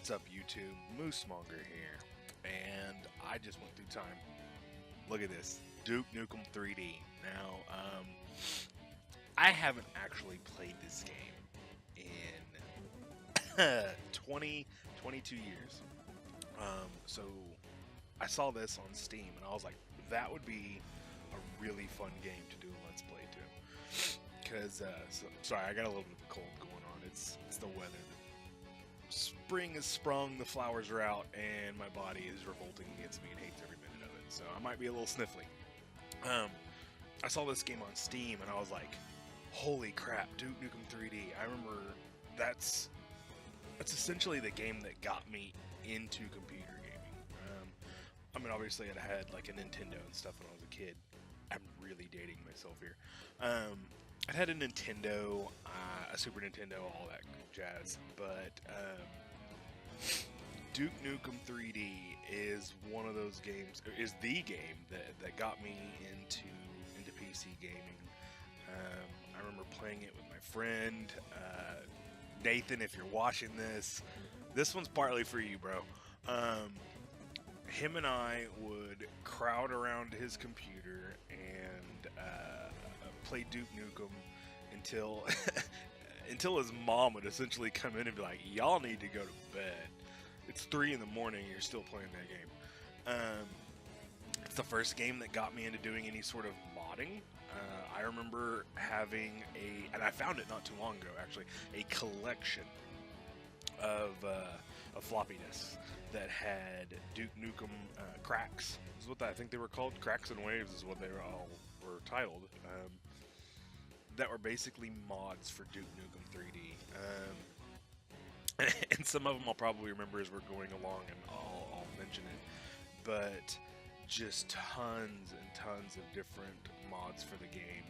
What's up, YouTube? Moosemonger here, and I just went through time. Look at this, Duke Nukem 3D. Now, I haven't actually played this game in 22 years. So I saw this on Steam, and I was like, that would be a really fun game to do a Let's Play to. Because, sorry, I got a little bit of a cold going on. It's the weather. Spring has sprung, the flowers are out, and my body is revolting against me and hates every minute of it. So I might be a little sniffly. I saw this game on Steam, and I was like, holy crap, Duke Nukem 3D. I remember that's essentially the game that got me into computer gaming. I mean, obviously I'd had like a Nintendo and stuff when I was a kid. I'm really dating myself here. I'd had a Nintendo, a Super Nintendo, all that jazz, but Duke Nukem 3D is one of those games, is the game that got me into PC gaming. I remember playing it with my friend, Nathan, if you're watching this one's partly for you, bro. Him and I would crowd around his computer and play Duke Nukem until until his mom would essentially come in and be like, y'all need to go to bed. It's 3 in the morning and you're still playing that game. It's the first game that got me into doing any sort of modding. I remember having and I found it not too long ago actually, a collection of floppy disks that had Duke Nukem cracks. Is what I think they were called. Cracks and Waves is what they were titled. That were basically mods for Duke Nukem 3D. And some of them I'll probably remember as we're going along, and I'll mention it. But just tons and tons of different mods for the game.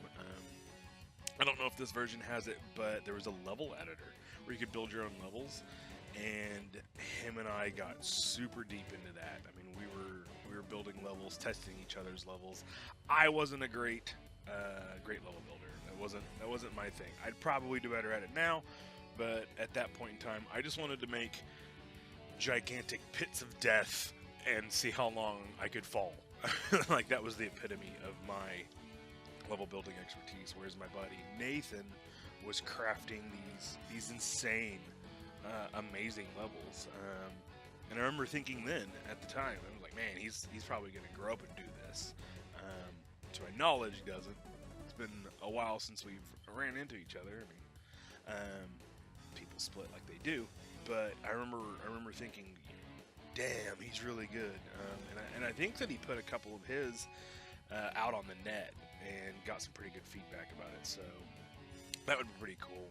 I don't know if this version has it, but there was a level editor where you could build your own levels, and him and I got super deep into that. I mean, we were building levels, testing each other's levels. I wasn't a great level builder. That wasn't my thing. I'd probably do better at it now, but at that point in time, I just wanted to make gigantic pits of death and see how long I could fall. Like, that was the epitome of my level building expertise, whereas my buddy Nathan was crafting these insane, amazing levels. And I remember thinking then, at the time, I was like, man, he's probably going to grow up and do this. To my knowledge, he doesn't. It's been a while since we've ran into each other. I mean, people split like they do, but I remember thinking, damn, he's really good. And I think that he put a couple of his out on the net and got some pretty good feedback about it. So that would be pretty cool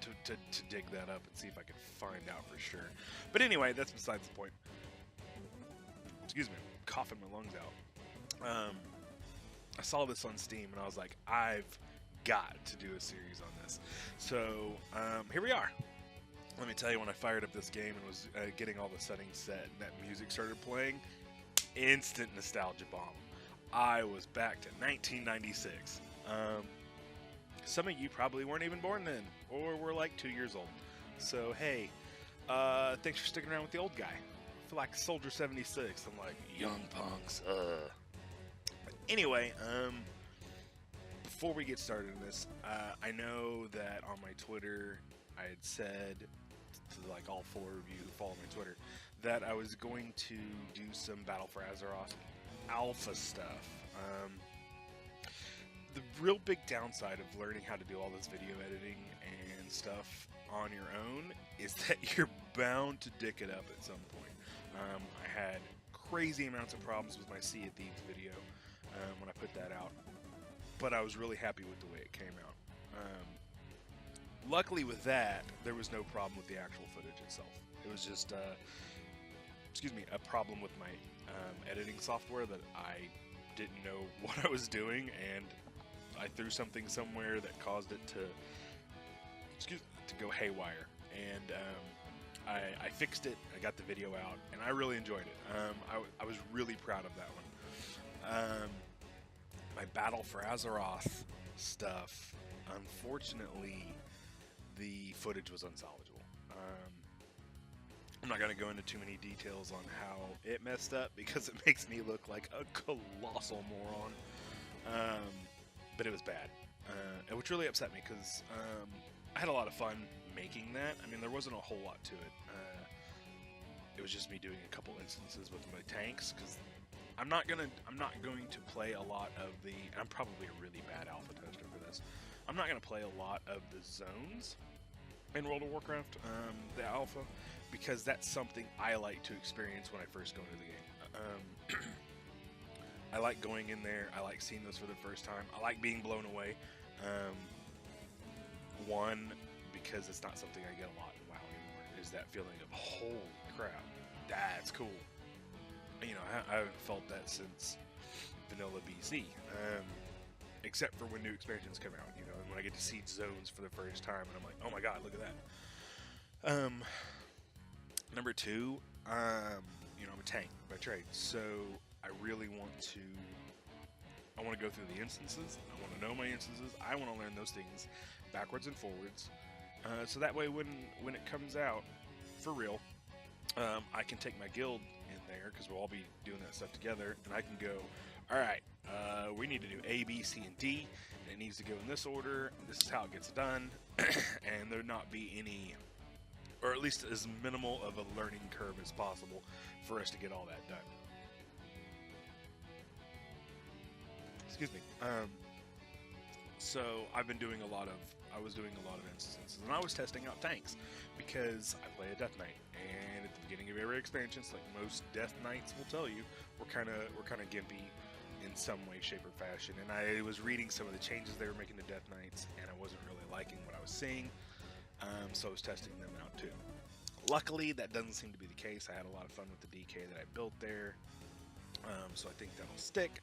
to dig that up and see if I could find out for sure. But anyway, that's besides the point. Excuse me, I'm coughing my lungs out. I saw this on Steam and I was like, I've got to do a series on this. So here we are. Let me tell you, when I fired up this game and was getting all the settings set and that music started playing, instant nostalgia bomb. I was back to 1996. Some of you probably weren't even born then, or were like 2 years old. So hey, thanks for sticking around with the old guy. I feel like Soldier 76. I'm like, young punks. Anyway, before we get started in this, I know that on my Twitter, I had said to like all 4 of you who follow my Twitter that I was going to do some Battle for Azeroth alpha stuff. The real big downside of learning how to do all this video editing and stuff on your own is that you're bound to dick it up at some point. I had crazy amounts of problems with my Sea of Thieves video when I put that out, but I was really happy with the way it came out. Luckily with that, there was no problem with the actual footage itself. It was just, a problem with my editing software that I didn't know what I was doing, and I threw something somewhere that caused it to go haywire. And I fixed it, I got the video out, and I really enjoyed it. I was really proud of that one. My Battle for Azeroth stuff, unfortunately, the footage was unsalvageable. I'm not going to go into too many details on how it messed up because it makes me look like a colossal moron. But it was bad, which really upset me because I had a lot of fun making that. I mean, there wasn't a whole lot to it. It was just me doing a couple instances with my tanks because I'm not going to play a lot of the. I'm probably a really bad alpha tester for this. I'm not going to play a lot of the zones in World of Warcraft, the alpha, because that's something I like to experience when I first go into the game. I like going in there. I like seeing those for the first time. I like being blown away. One, because it's not something I get a lot in WoW anymore, is that feeling of, holy crap, that's cool. You know, I haven't felt that since Vanilla BC, except for when new expansions come out, you know, and when I get to see zones for the first time, and I'm like, oh my god, look at that. Number two, you know, I'm a tank by trade, so I really want to go through the instances. I want to know my instances. I want to learn those things backwards and forwards, so that way when it comes out for real, I can take my guild in there, because we'll all be doing that stuff together, and I can go, all right, we need to do A, B, C, and D, and it needs to go in this order. This is how it gets done, and there not be any, or at least as minimal of a learning curve as possible for us to get all that done. Excuse me. So I've been doing I was doing a lot of instances, and I was testing out tanks because I play a Death Knight, and at the beginning of every expansion, like most Death Knights will tell you, we're kind of gimpy in some way, shape, or fashion. And I was reading some of the changes they were making to Death Knights, and I wasn't really liking what I was seeing, so I was testing them out too. Luckily, that doesn't seem to be the case. I had a lot of fun with the DK that I built there, so I think that'll stick.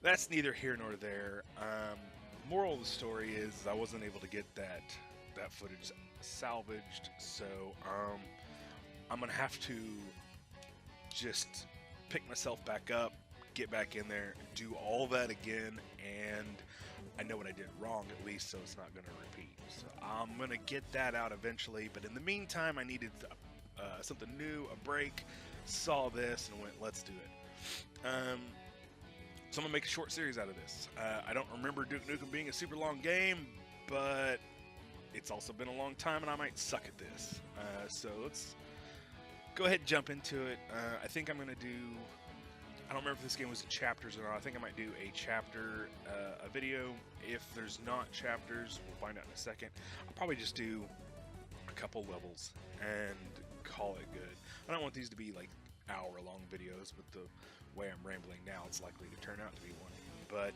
That's neither here nor there. Moral of the story is I wasn't able to get that footage salvaged, so I'm gonna have to just pick myself back up, get back in there, do all that again, and I know what I did wrong at least, so it's not gonna repeat. So I'm gonna get that out eventually, but in the meantime, I needed something new, a break. Saw this and went, let's do it. So I'm going to make a short series out of this. I don't remember Duke Nukem being a super long game, but it's also been a long time and I might suck at this. So let's go ahead and jump into it. I think I'm going to do, I don't remember if this game was in chapters or not. I think I might do a chapter, a video. If there's not chapters, we'll find out in a second. I'll probably just do a couple levels and call it good. I don't want these to be like hour-long videos, but the way I'm rambling now, it's likely to turn out to be one. But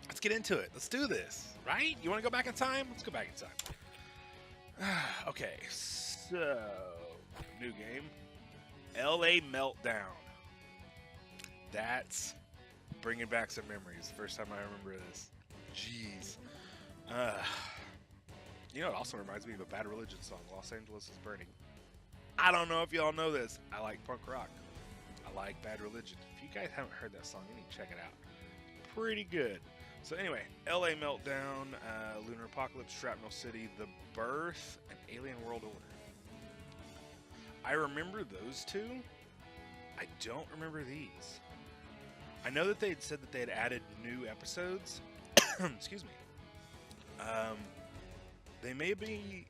let's get into it. Let's do this, right? You want to go back in time? Let's go back in time. Okay, so new game, LA Meltdown. That's bringing back some memories. The first time I remember this. Jeez. You know, it also reminds me of a Bad Religion song, Los Angeles is Burning. I don't know if y'all know this. I like punk rock. I like Bad Religion. If you guys haven't heard that song, you need to check it out. Pretty good. So anyway, LA Meltdown, Lunar Apocalypse, Shrapnel City, The Birth, and Alien World Order. I remember those two. I don't remember these. I know that they had said that they had added new episodes. Excuse me. They may be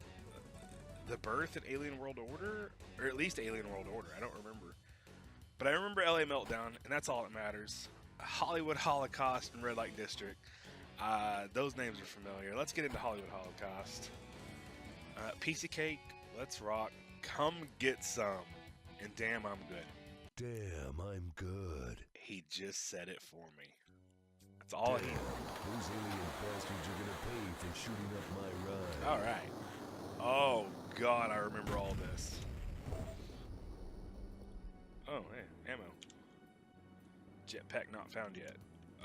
The Birth and Alien World Order, or at least Alien World Order. I don't remember. But I remember LA Meltdown, and that's all that matters. Hollywood Holocaust and Red Light District. Those names are familiar. Let's get into Hollywood Holocaust. Piece of cake. Let's rock. Come get some. And damn, I'm good. Damn, I'm good. He just said it for me. That's all he. Those alien bastards are gonna pay for shooting up my ride. Alright. Oh, God, I remember all this. Oh, hey, ammo. Jetpack not found yet.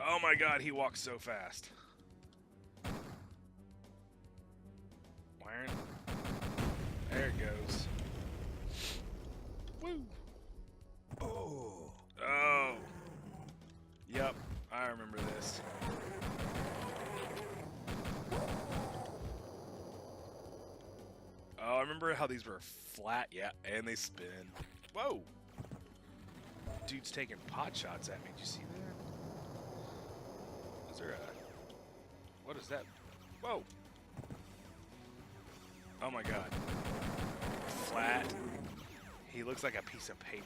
Oh my God, he walks so fast. Wiring. There it goes. Woo! Oh! Oh! Yep, I remember this. I remember how these were flat. Yeah, and they spin. Whoa. Dude's taking pot shots at me. Did you see that? Is there a... What is that? Whoa. Oh my god. Flat. He looks like a piece of paper.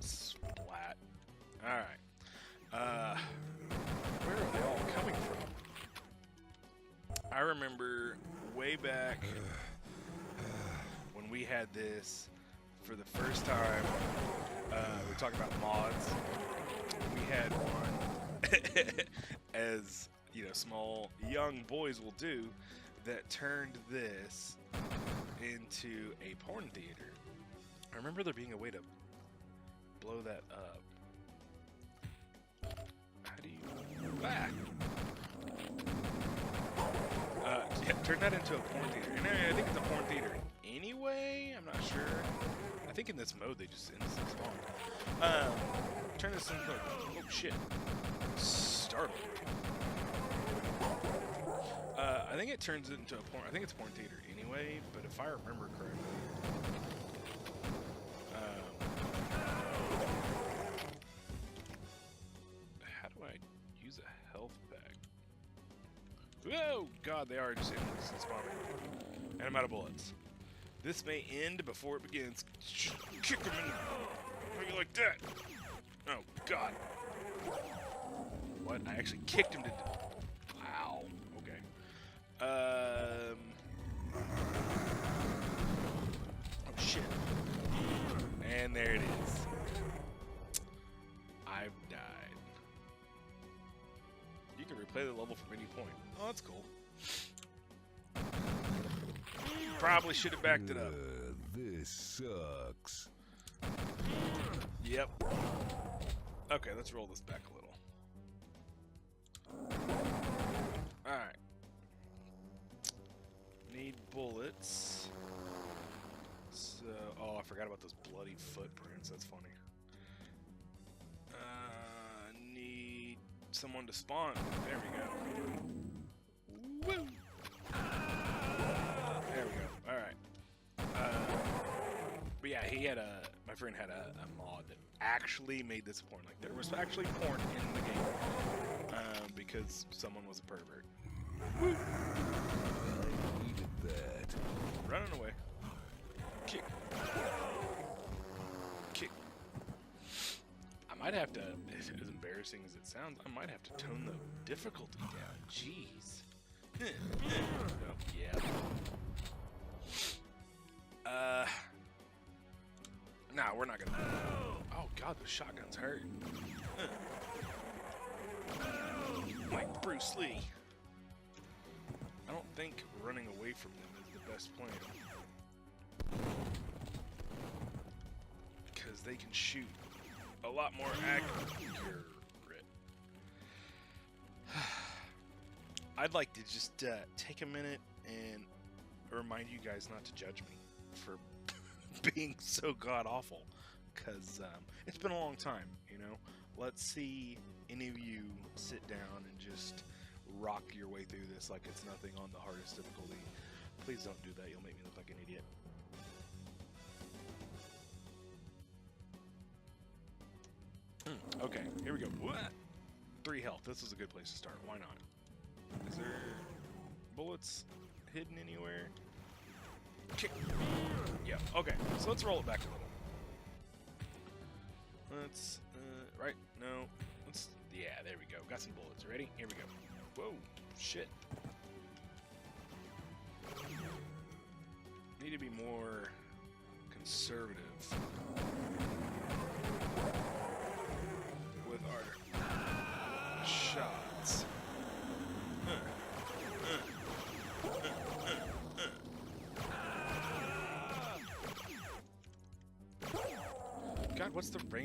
Splat. Alright. Where are they all coming from? I remember way back when we had this for the first time. We were talking about mods. We had one, as you know, small young boys will do, that turned this into a porn theater. I remember there being a way to blow that up. How do you... Ah! Yeah, turn that into a porn theater. And I think it's a porn theater anyway. I'm not sure. I think in this mode they just instantly spawn. Turn this into... Oh shit. Startled. I think it turns it into a porn... I think it's porn theater anyway, but if I remember correctly... how do I use a health pack? Whoa! God, they are just endlessly spawning. And I'm out of bullets. This may end before it begins. Kick him in the... Maybe like that. Oh, God. What? I actually kicked him to... Wow. Okay. Oh, shit. And there it is. I've died. You can replay the level from any point. Oh, that's cool. Probably should have backed it up. This sucks. Yep. Okay, let's roll this back a little. Alright. Need bullets. So, oh, I forgot about those bloody footprints. That's funny. Need someone to spawn. There we go. Woo! There we go. Alright. But yeah, he had my friend had a mod that actually made this porn. Like, there was actually porn in the game. Because someone was a pervert. Woo! I needed that. Running away. Kick. Kick. I might have to, as embarrassing as it sounds, I might have to tone the difficulty down. Jeez. Oh, yeah. Nah, we're not gonna... Oh, God, the shotgun's hurt. Like Bruce Lee. I don't think running away from them is the best plan. Because they can shoot a lot more accurate. I'd like to just take a minute and remind you guys not to judge me for being so god-awful. Because it's been a long time, you know? Let's see any of you sit down and just rock your way through this like it's nothing on the hardest difficulty. Please don't do that. You'll make me look like an idiot. Okay, here we go. What? 3 health. This is a good place to start. Why not? Is there bullets hidden anywhere? Kick. Yeah, okay. So let's roll it back a little. Let's, right? No. Let's, yeah, there we go. Got some bullets. Ready? Here we go. Whoa, shit. Need to be more conservative with our shots. God, what's the range?